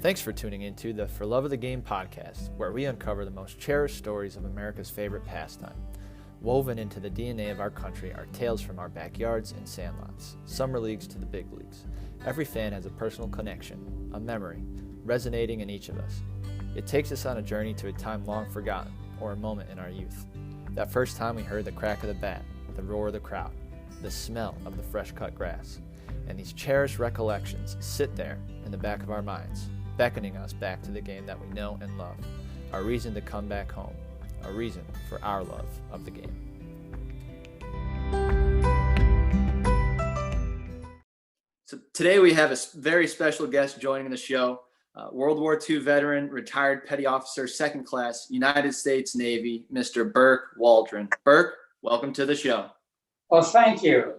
Thanks for tuning into the For Love of the Game podcast, where we uncover the most cherished stories of America's favorite pastime. Woven into the DNA of our country are tales from our backyards and sandlots, summer leagues to the big leagues. Every fan has a personal connection, a memory, resonating in each of us. It takes us on a journey to a time long forgotten, or a moment in our youth. That first time we heard the crack of the bat, the roar of the crowd, the smell of the fresh cut grass. And these cherished recollections sit there in the back of our minds, beckoning us back to the game that we know and love, our reason to come back home, a reason for our love of the game. So today we have a very special guest joining the show, World War II veteran, retired petty officer, second class, United States Navy, Mr. Burke Waldron. Burke, welcome to the show. Well, thank you.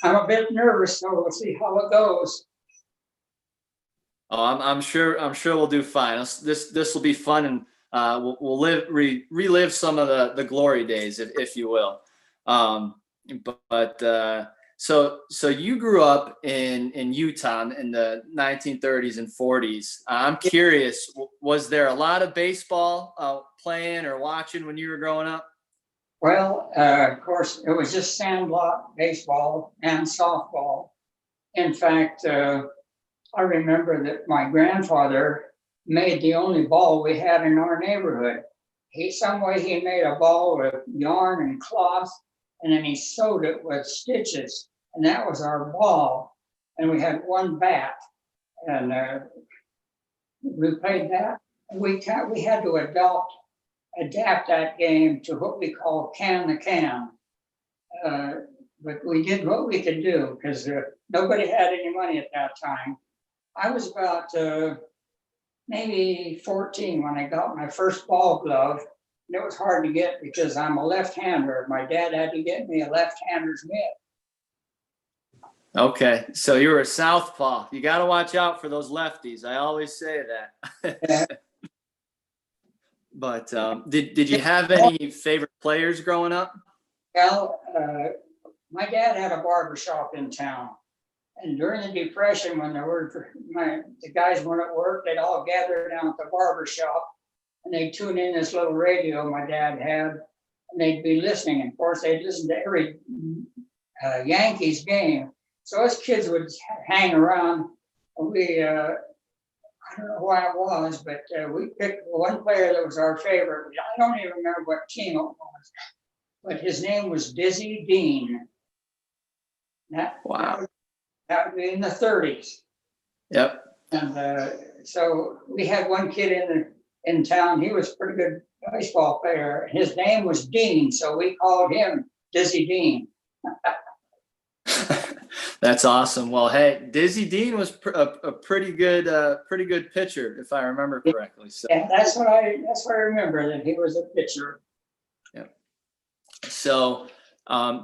I'm a bit nervous, so we'll see how it goes. Oh, I'm sure we'll do fine. This will be fun, and we'll relive some of the glory days, if you will. So you grew up in Utah in the 1930s and 40s. I'm curious, was there a lot of baseball playing or watching when you were growing up? Well, of course, it was just sandlot baseball and softball. In fact, I remember that my grandfather made the only ball we had in our neighborhood. Some way he made a ball with yarn and cloth, and then he sewed it with stitches, and that was our ball. And we had one bat, and we played that. And we had to adapt that game to what we call can the can. But we did what we could do because nobody had any money at that time. I was about maybe 14 when I got my first ball glove. And it was hard to get because I'm a left-hander. My dad had to get me a left-hander's mitt. Okay, so you were a southpaw. You got to watch out for those lefties. I always say that. But did you have any favorite players growing up? Well, my dad had a barbershop in town. And during the Depression, when the guys weren't at work, they'd all gather down at the barbershop and they'd tune in this little radio my dad had, and they'd be listening. And of course, they'd listen to every Yankees game. So us kids would hang around. I don't know why it was, but we picked one player that was our favorite. I don't even remember what team it was, but his name was Dizzy Dean. Wow. That would be in the 30s. Yep. And so we had one kid in town. He was a pretty good baseball player. His name was Dean, so we called him Dizzy Dean. That's awesome. Well, hey, Dizzy Dean was a pretty good pitcher, if I remember correctly. So yeah, that's what I remember, that he was a pitcher. Yeah. So,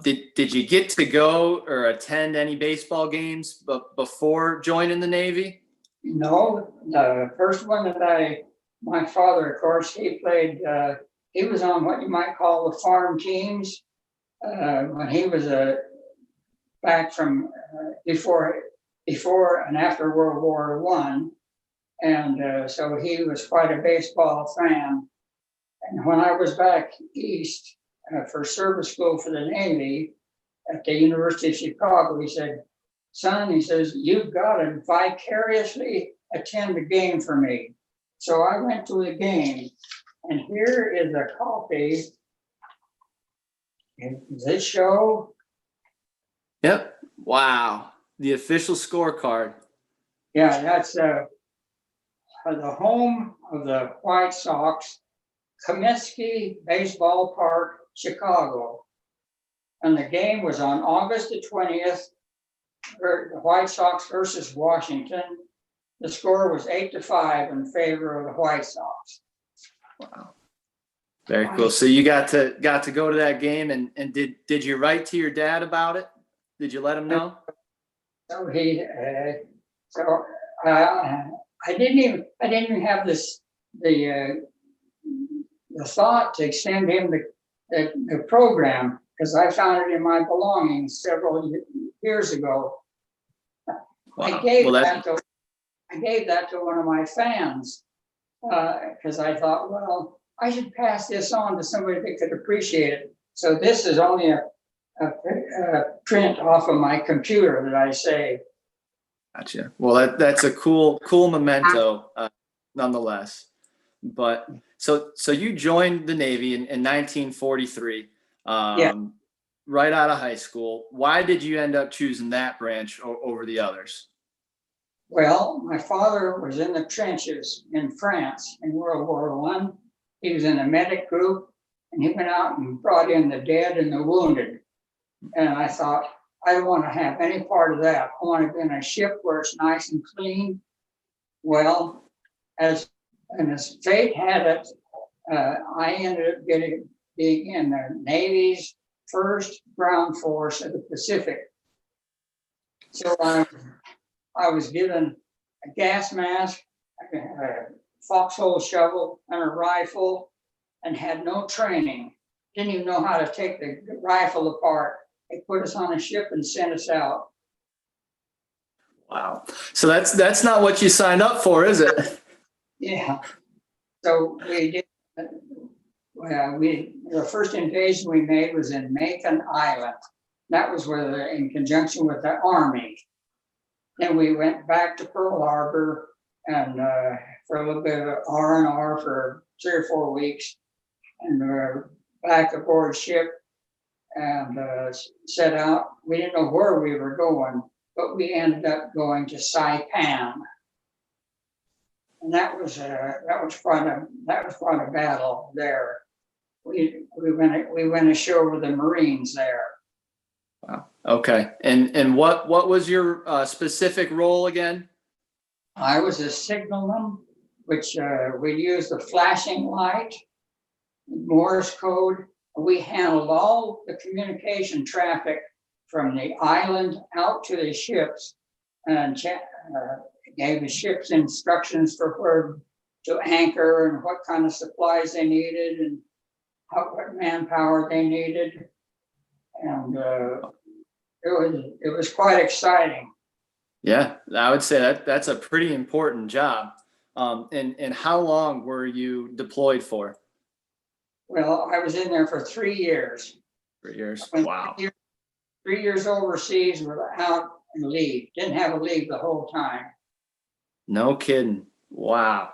did you get to go or attend any baseball games before joining the Navy? No, the first one that my father, of course, he played. He was on what you might call the farm teams when he was back from before and after World War I, and so he was quite a baseball fan. And when I was back east for service school for the Navy at the University of Chicago, he said, "Son," he says, "you've got to vicariously attend the game for me." So I went to the game, and here is a copy. Does this show? Yep. Wow. The official scorecard. Yeah, that's the home of the White Sox, Comiskey Baseball Park, Chicago. And the game was on August the 20th, the White Sox versus Washington. The score was 8-5 in favor of the White Sox. Wow. Very cool. So you got to go to that game, and did you write to your dad about it? Did you let him know? So I didn't even have the thought to extend him the program, because I found it in my belongings several years ago. Wow. I gave that to I gave that to one of my fans because I thought, well, I should pass this on to somebody that could appreciate it. So this is only a print off of my computer that I saved. Gotcha. Well, that's a cool memento, nonetheless. But so you joined the Navy in 1943, Yeah. right out of high school. Why did you end up choosing that branch over the others? Well, my father was in the trenches in France in World War I. He was in a medic group, and he went out and brought in the dead and the wounded. And I thought, I don't want to have any part of that. I want to be in a ship where it's nice and clean. Well, as fate had it, I ended up being in the Navy's first ground force of the Pacific. So I was given a gas mask, a foxhole shovel, and a rifle, and had no training. Didn't even know how to take the rifle apart. They put us on a ship and sent us out. Wow. So that's not what you signed up for, is it? Yeah. So we did. The first invasion we made was in Macon Island. That was in conjunction with the Army. Then we went back to Pearl Harbor and for a little bit of R&R for 3 or 4 weeks, and we're back aboard ship and set out. We didn't know where we were going, but we ended up going to Saipan, and that was quite a battle there. We went ashore with the Marines there. Wow. Okay. And what was your specific role again? I was a signalman, which we used the flashing light, Morse code. We handled all the communication traffic from the island out to the ships, and gave the ships instructions for where to anchor and what kind of supplies they needed and what manpower they needed. And it was quite exciting. Yeah, I would say that's a pretty important job. And how long were you deployed for? Well, I was in there for 3 years. 3 years. Wow. 3 years overseas without a leave. Didn't have a leave the whole time. No kidding. Wow.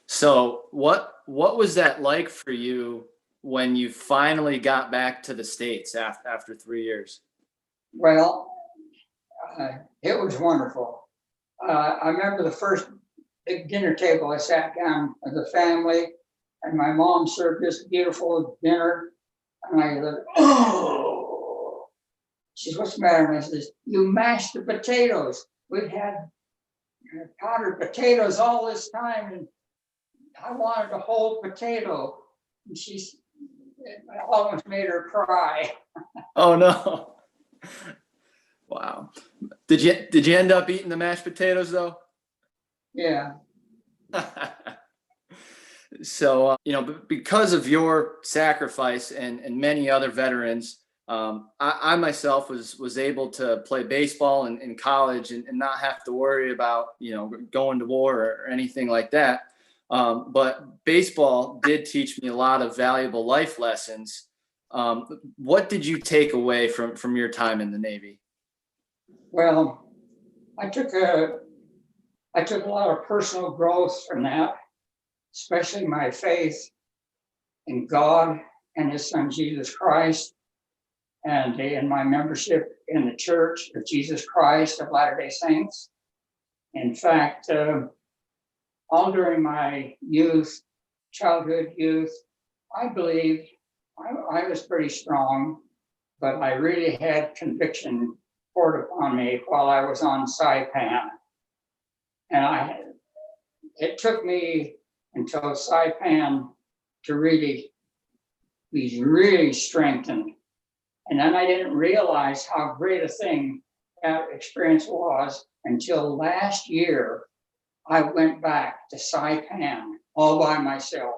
So what was that like for you when you finally got back to the States after 3 years? Well, it was wonderful. I remember the first big dinner table. I sat down with the family, and my mom served this beautiful dinner, and I said, "Oh," she says, "What's the matter?" And I says, "You mashed the potatoes. We've had powdered potatoes all this time, and I wanted a whole potato." And I almost made her cry. Oh no. Wow. Did you end up eating the mashed potatoes though? Yeah. So, because of your sacrifice and many other veterans, I myself was able to play baseball in college and not have to worry about, going to war or anything like that. But baseball did teach me a lot of valuable life lessons. What did you take away from your time in the Navy? Well, I took a lot of personal growth from that, especially my faith in God and His Son Jesus Christ, and in my membership in the Church of Jesus Christ of Latter-day Saints. In fact, all during my childhood youth, I believed I was pretty strong, but I really had conviction poured upon me while I was on Saipan. And it took me until Saipan to really be really strengthened. And then I didn't realize how great a thing that experience was until last year. I went back to Saipan all by myself.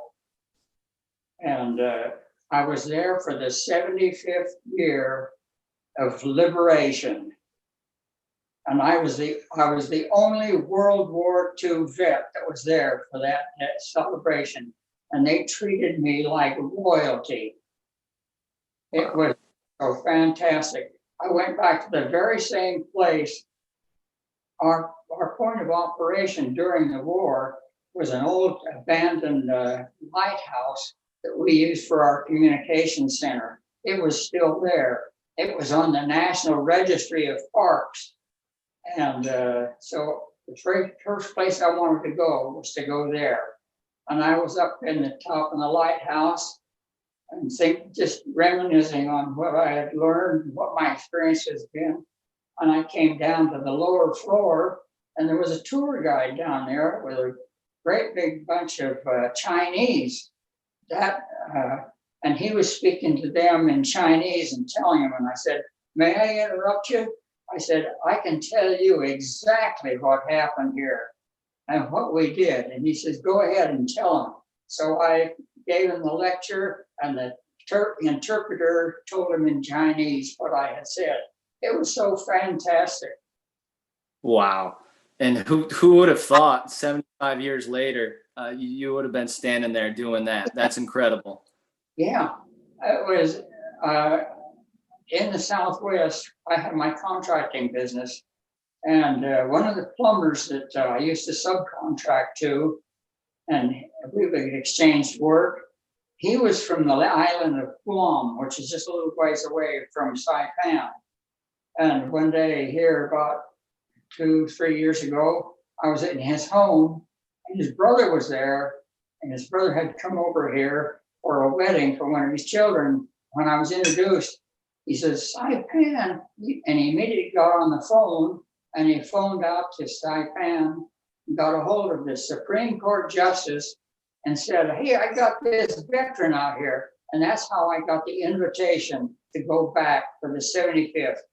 And I was there for the 75th year of liberation. And I was the only World War II vet that was there for that celebration, and they treated me like royalty. It was so fantastic. I went back to the very same place. Our point of operation during the war was an old abandoned lighthouse that we used for our communication center. It was still there. It was on the National Registry of Parks. And so the very first place I wanted to go was to go there. And I was up in the top of the lighthouse and just reminiscing on what I had learned, what my experience has been. And I came down to the lower floor, and there was a tour guide down there with a great big bunch of Chinese. And he was speaking to them in Chinese and telling them, and I said, "May I interrupt you?" I said, "I can tell you exactly what happened here and what we did." And he says, "Go ahead and tell him." So I gave him the lecture, and the interpreter told him in Chinese what I had said. It was so fantastic. Wow. And who would have thought 75 years later, you would have been standing there doing that? That's incredible. Yeah, it was in the Southwest. I had my contracting business, and one of the plumbers that I used to subcontract to, and we exchanged work, he was from the island of Guam, which is just a little ways away from Saipan. And one day here, about 2-3 years ago, I was in his home, and his brother was there, and his brother had come over here for a wedding for one of his children. When I was introduced, he says, "Saipan," and he immediately got on the phone, and he phoned out to Saipan, got a hold of the Supreme Court Justice, and said, "Hey, I got this veteran out here." And that's how I got the invitation to go back for the 75th.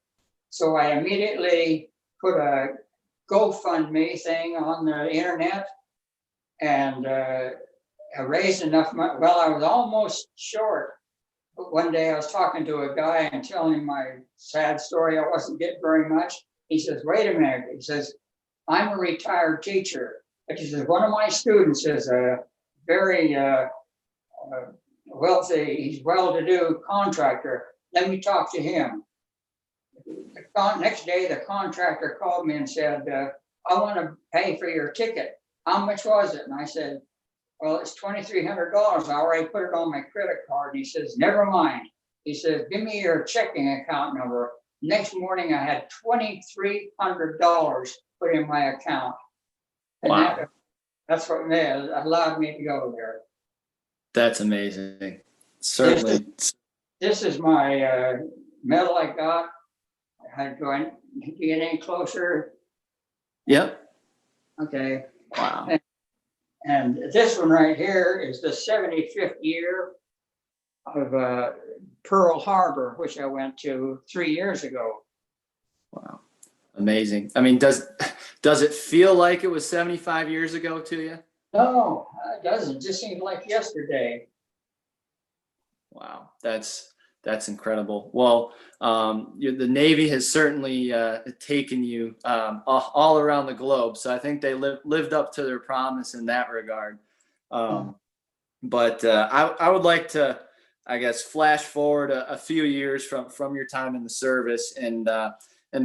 So I immediately put a GoFundMe thing on the internet, and I raised enough money. Well, I was almost short. But one day I was talking to a guy and telling him my sad story. I wasn't getting very much. He says, "Wait a minute." He says, "I'm a retired teacher." But he says, "One of my students is a very wealthy, he's well-to-do contractor. Let me talk to him." The next day, the contractor called me and said, "I want to pay for your ticket. How much was it?" And I said, "Well, it's $2,300. I already put it on my credit card." And he says, "Never mind." He says, "Give me your checking account number." Next morning, I had $2,300 put in my account. And Wow. that's what allowed me to go there. That's amazing. Certainly. This is my medal I got. I had to go in. Can you get any closer? Yep. Okay. Wow. And this one right here is the 75th year of Pearl Harbor, which I went to 3 years ago. Wow. Amazing. I mean, does it feel like it was 75 years ago to you? No, it doesn't. It just seems like yesterday. Wow. That's incredible. Well, the Navy has certainly taken you all around the globe. So I think they lived up to their promise in that regard. But I would like to, I guess, flash forward a few years from your time in the service. And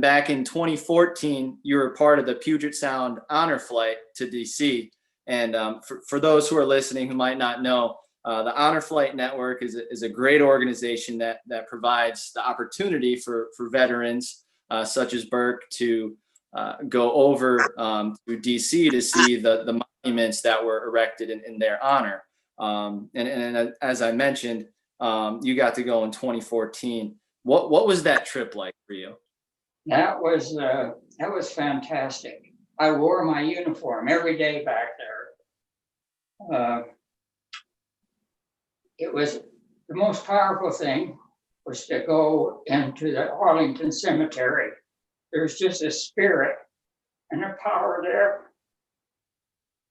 back in 2014, you were part of the Puget Sound honor flight to DC. And for those who are listening who might not know, the Honor Flight Network is a great organization that provides the opportunity for veterans such as Burke to go over to DC to see the monuments that were erected in their honor. And as I mentioned, you got to go in 2014. What was that trip like for you? That was fantastic. I wore my uniform every day back there. It was the most powerful thing was to go into the Arlington Cemetery. There's just a spirit and a power there.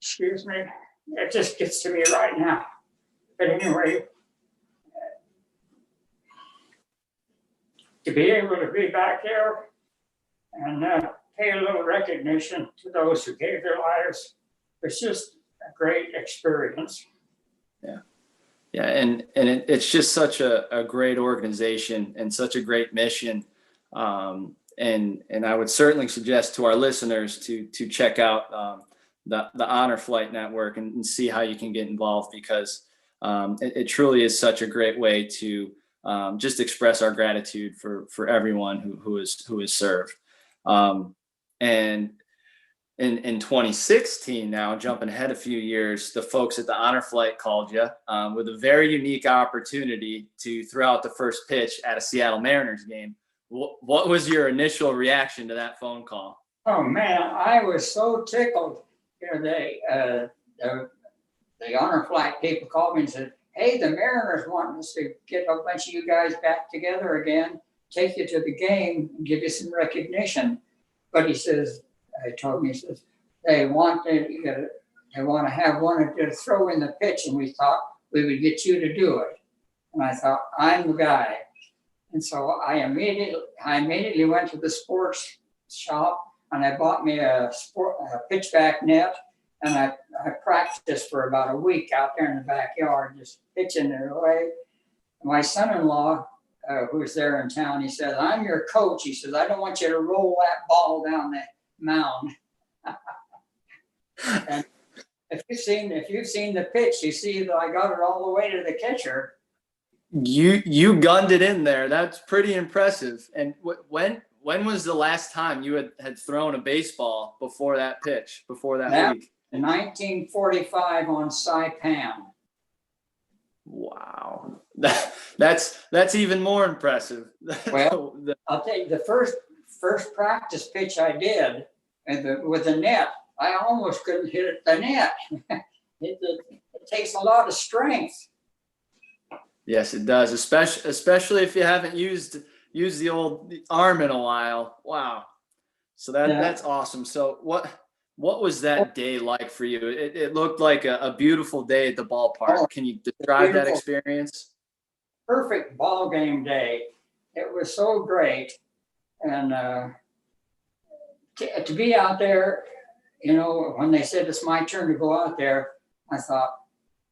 Excuse me, it just gets to me right now. But anyway, to be able to be back there and pay a little recognition to those who gave their lives. It's just a great experience. Yeah. Yeah. It's just such a great organization and such a great mission. And I would certainly suggest to our listeners to check out the Honor Flight Network and see how you can get involved, because it truly is such a great way to just express our gratitude for everyone who has served. And in 2016, now jumping ahead a few years, the folks at the Honor Flight called you with a very unique opportunity to throw out the first pitch at a Seattle Mariners game. What was your initial reaction to that phone call? Oh man, I was so tickled. You know, the Honor Flight people called me and said, "Hey, the Mariners want us to get a bunch of you guys back together again, take you to the game, and give you some recognition." But he says, he says, they want to have one to throw in the pitch, and we thought we would get you to do it. And I thought, I'm the guy. And so I immediately went to the sports shop and I bought me a pitchback net, and I practiced for about a week out there in the backyard, just pitching it away. My son-in-law, who's there in town, he says, "I'm your coach." He says, "I don't want you to roll that ball down the mound." And if you've seen the pitch, you see that I got it all the way to the catcher. You gunned it in there. That's pretty impressive. And when was the last time you had thrown a baseball before that pitch, before that week? In 1945 on Saipan. Wow. That's even more impressive. Well, I'll tell you, the first practice pitch I did with the net, I almost couldn't hit the net. It takes a lot of strength. Yes, it does, especially if you haven't used the old arm in a while. Wow. So that's awesome. So what was that day like for you? It looked like a beautiful day at the ballpark. Can you describe that experience? Perfect ball game day. It was so great. And to be out there, you know, when they said it's my turn to go out there, I thought,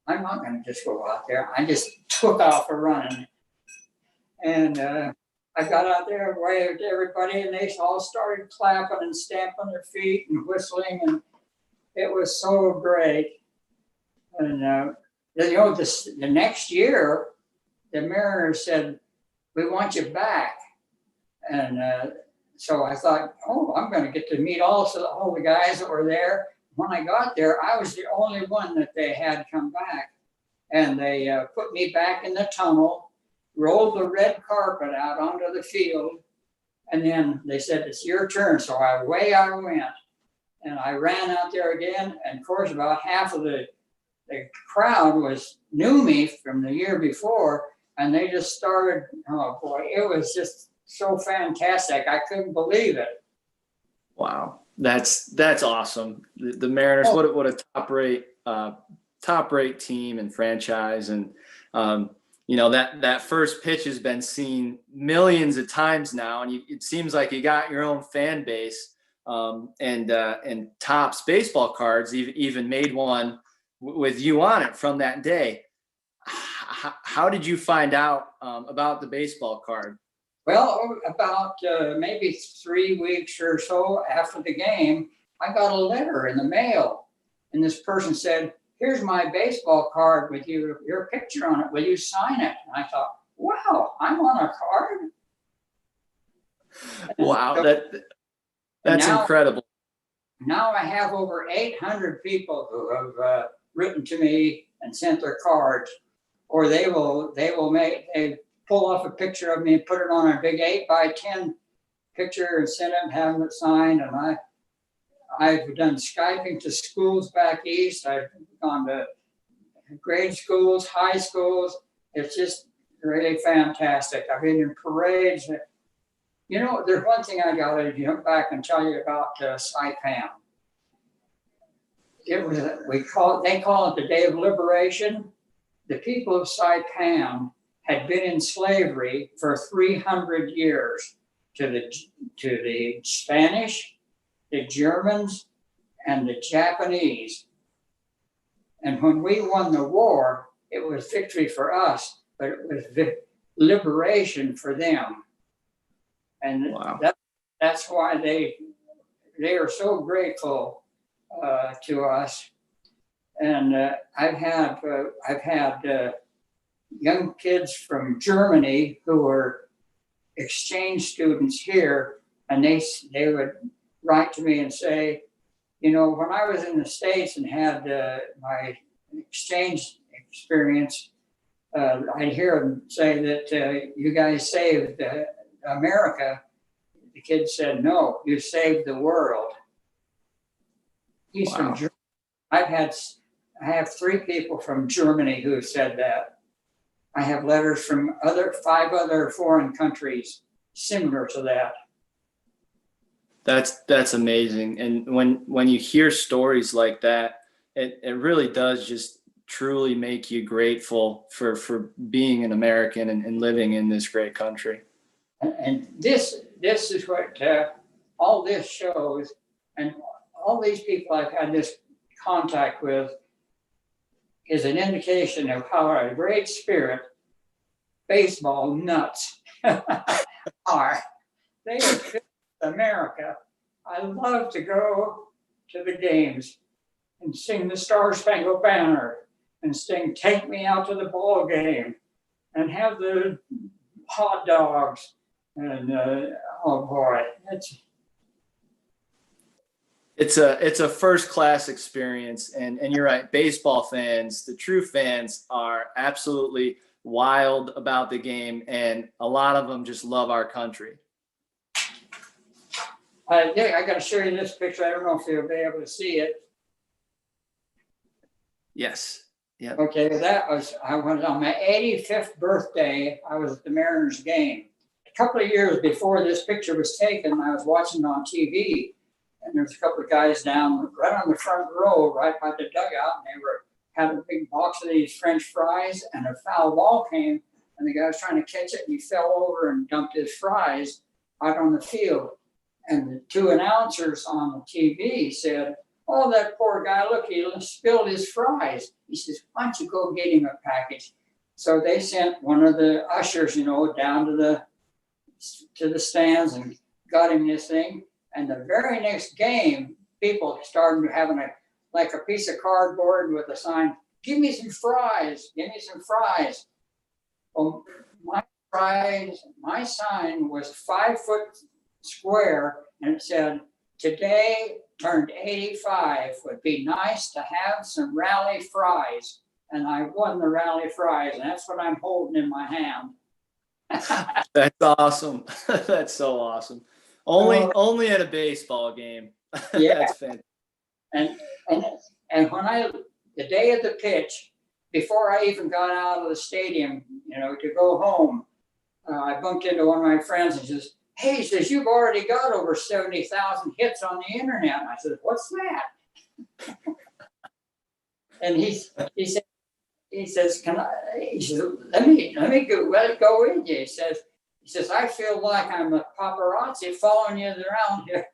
I'm not going to just go out there. I just took off a running. And I got out there and waved to everybody, and they all started clapping and stamping their feet and whistling. And it was so great. And, you know, the next year, the Mariners said, "We want you back." And so I thought, I'm going to get to meet all the guys that were there. When I got there, I was the only one that they had come back. And they put me back in the tunnel, rolled the red carpet out onto the field, and then they said, "It's your turn." So away I went. And I ran out there again. And of course, about half of the crowd knew me from the year before. And they just started, oh boy, it was just so fantastic. I couldn't believe it. Wow. That's awesome. The Mariners, what a top rate team and franchise. And, you know, that first pitch has been seen millions of times now. And it seems like you got your own fan base, and Topps baseball cards even made one with you on it from that day. How did you find out about the baseball card? Well, about maybe 3 weeks or so after the game, I got a letter in the mail, and this person said, "Here's my baseball card with your picture on it. Will you sign it?" And I thought, wow, I'm on a card? Wow, that's incredible. Now I have over 800 people who have written to me and sent their cards, or they pull off a picture of me and put it on a big 8x10 picture and send it and have it signed. And I've done Skyping to schools back east. I've gone to grade schools, high schools. It's just really fantastic. I've been in parades. You know, there's one thing I got to jump back and tell you about Saipan. They call it the Day of Liberation. The people of Saipan had been in slavery for 300 years to the Spanish, the Germans and the Japanese. And when we won the war, it was victory for us, but it was liberation for them. And Wow. that's why they are so grateful to us. And I've had young kids from Germany who were exchange students here, and they would write to me and say, you know, when I was in the States and had my exchange experience, I'd hear them say that you guys saved America. The kid said, no, you saved the world. He's Wow. from Germany. I have 3 people from Germany who have said that. I have letters from 5 other foreign countries similar to that. That's amazing. And when you hear stories like that, it really does just truly make you grateful for being an American and living in this great country. And this is what all this shows, and all these people I've had this contact with is an indication of how a great spirit baseball nuts are. They are filled with America. I love to go to the games and sing the Star Spangled Banner and sing Take Me Out to the Ball Game and have the hot dogs. And oh boy, it's a first class experience, and you're right. Baseball fans, the true fans, are absolutely wild about the game, and a lot of them just love our country. Yeah, I got to show you this picture. I don't know if you'll be able to see it. Yes. Yeah. Okay, I was on my 85th birthday. I was at the Mariners game. A couple of years before this picture was taken, I was watching it on TV, and there was a couple of guys down right on the front row, right by the dugout, and they had a big box of these French fries, and a foul ball came, and the guy was trying to catch it, and he fell over and dumped his fries out on the field. And the 2 announcers on the TV said, oh, that poor guy, look, he spilled his fries. He says, why don't you go get him a package? So they sent one of the ushers, down to the stands and got him this thing. And the very next game, people started having a piece of cardboard with a sign, give me some fries, give me some fries. Well, my sign was 5 foot square, and it said, today turned 85, would be nice to have some rally fries. And I won the rally fries, and that's what I'm holding in my hand. That's awesome. That's so awesome. Only at a baseball game. Yeah. That's fantastic. And when the day of the pitch, before I even got out of the stadium, to go home, I bumped into one of my friends and says, hey, he says, you've already got over 70,000 hits on the internet. And I said, what's that? And he says, let me go with you. He says, I feel like I'm a paparazzi following you around here.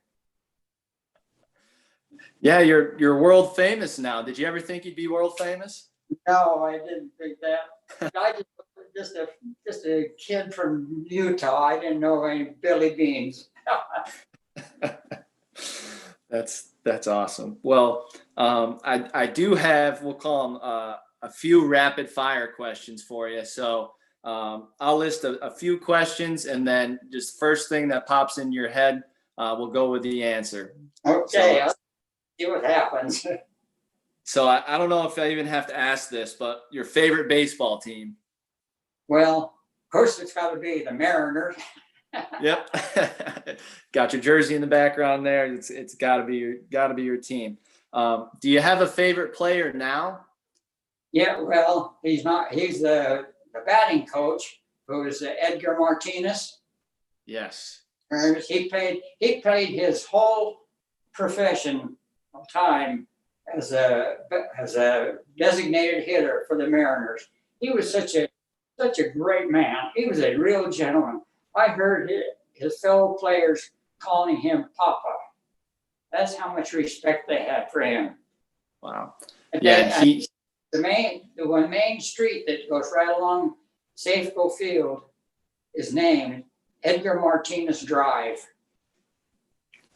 Yeah, you're world famous now. Did you ever think you'd be world famous? No, I didn't think that. I just a kid from Utah. I didn't know any Billy Beans. That's awesome. Well, I do have, we'll call them a few rapid fire questions for you. So I'll list a few questions, and then just first thing that pops in your head, we'll go with the answer. Okay, I'll see what happens. So I don't know if I even have to ask this, but your favorite baseball team? Well, of course, it's got to be the Mariners. Yep. Got your jersey in the background there. It's got to be your team. Do you have a favorite player now? Yeah, well, he's not. He's the batting coach, who is Edgar Martinez. Yes. He played his whole profession of time as a designated hitter for the Mariners. He was such a great man. He was a real gentleman. I heard his fellow players calling him Papa. That's how much respect they had for him. Wow. And Yeah, then, the main street that goes right along Safeco Field is named Edgar Martinez Drive.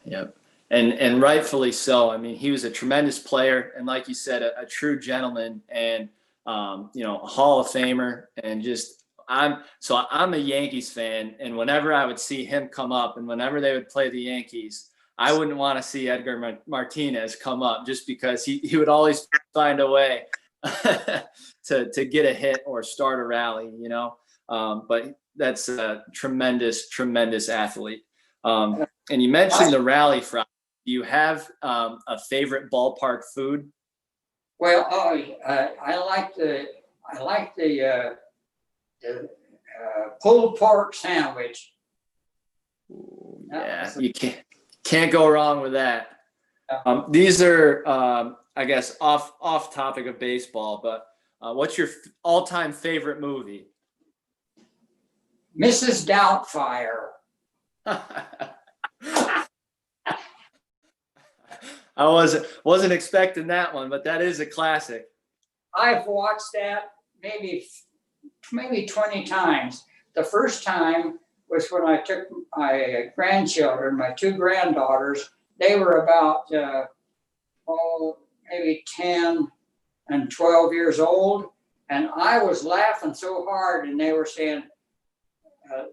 Yep. And rightfully so. I mean, he was a tremendous player, and like you said, a true gentleman, and a Hall of Famer. And just I'm a Yankees fan, and whenever I would see him come up, and whenever they would play the Yankees, I wouldn't want to see Edgar Martinez come up, just because he would always find a way to get a hit or start a rally, But that's a tremendous athlete. And you mentioned the rally fry. Do you have a favorite ballpark food? Well, I like the pulled pork sandwich. Yeah, you can't go wrong with that. These are, I guess, off topic of baseball, but what's your all-time favorite movie? Mrs. Doubtfire. I wasn't expecting that one, but that is a classic. I've watched that maybe 20 times. The first time was when I took my grandchildren, my two granddaughters. They were about maybe 10 and 12 years old, and I was laughing so hard, and they were saying,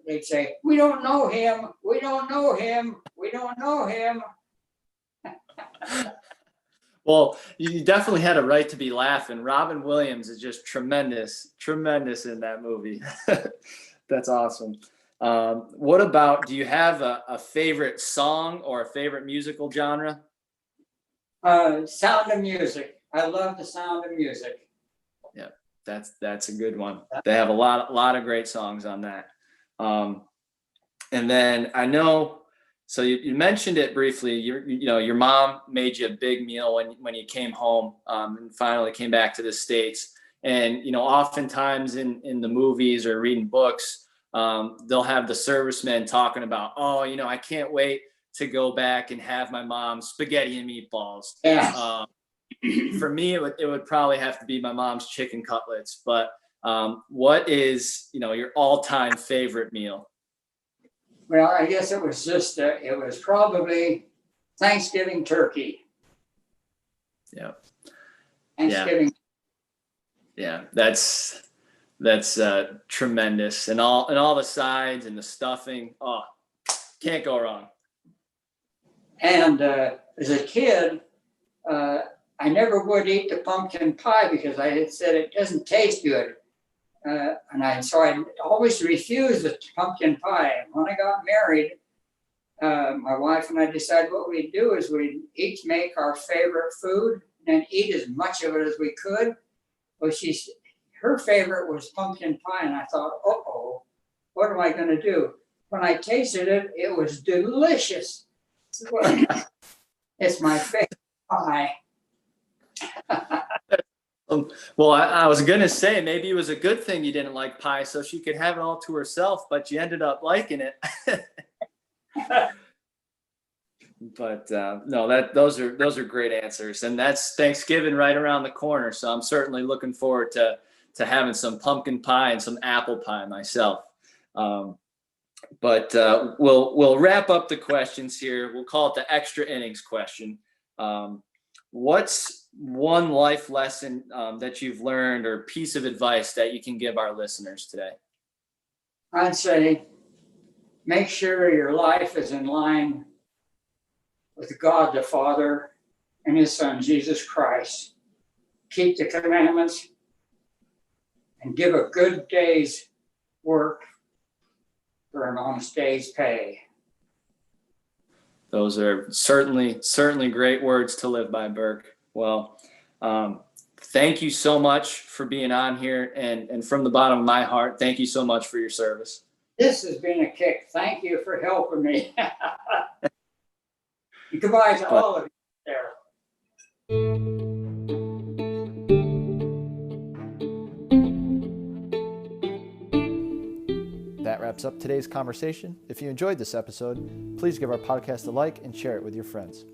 they'd say, "We don't know him. We don't know him. We don't know him." Well, you definitely had a right to be laughing. Robin Williams is just tremendous in that movie. That's awesome. What about, do you have a favorite song or a favorite musical genre? Sound of Music. I love the Sound of Music. Yeah, that's a good one. They have a lot of great songs on that. And then I know, so you mentioned it briefly. Your mom made you a big meal when you came home, and finally came back to the States. And oftentimes in the movies or reading books, they'll have the servicemen talking about, I can't wait to go back and have my mom's spaghetti and meatballs. Yeah. For me, it would probably have to be my mom's chicken cutlets. But what is your all-time favorite meal? Well, I guess it was probably Thanksgiving turkey. Yeah. Thanksgiving. Yeah, that's tremendous, and all the sides and the stuffing. Oh, can't go wrong. And as a kid, I never would eat the pumpkin pie because I had said it doesn't taste good. So I always refused the pumpkin pie. And when I got married, my wife and I decided what we'd do is we'd each make our favorite food and eat as much of it as we could. Well, her favorite was pumpkin pie, and I thought, what am I going to do? When I tasted it, it was delicious. It's my favorite pie. Well, I was going to say maybe it was a good thing you didn't like pie, so she could have it all to herself, but you ended up liking it. But no, those are great answers, and that's Thanksgiving right around the corner. So I'm certainly looking forward to having some pumpkin pie and some apple pie myself. But we'll wrap up the questions here. We'll call it the extra innings question. What's one life lesson that you've learned or piece of advice that you can give our listeners today? I'd say make sure your life is in line with God the Father and His Son, Jesus Christ. Keep the commandments and give a good day's work for an honest day's pay. Those are certainly great words to live by, Burke. Well, thank you so much for being on here, and from the bottom of my heart, thank you so much for your service. This has been a kick. Thank you for helping me. Goodbye to all of you there. That wraps up today's conversation. If you enjoyed this episode, please give our podcast a like and share it with your friends.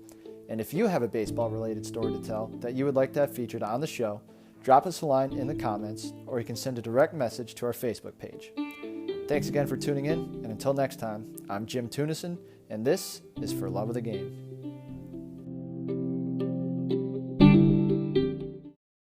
And if you have a baseball-related story to tell that you would like to have featured on the show, drop us a line in the comments, or you can send a direct message to our Facebook page. Thanks again for tuning in, and until next time, I'm Jim Tunison, and this is For Love of the Game.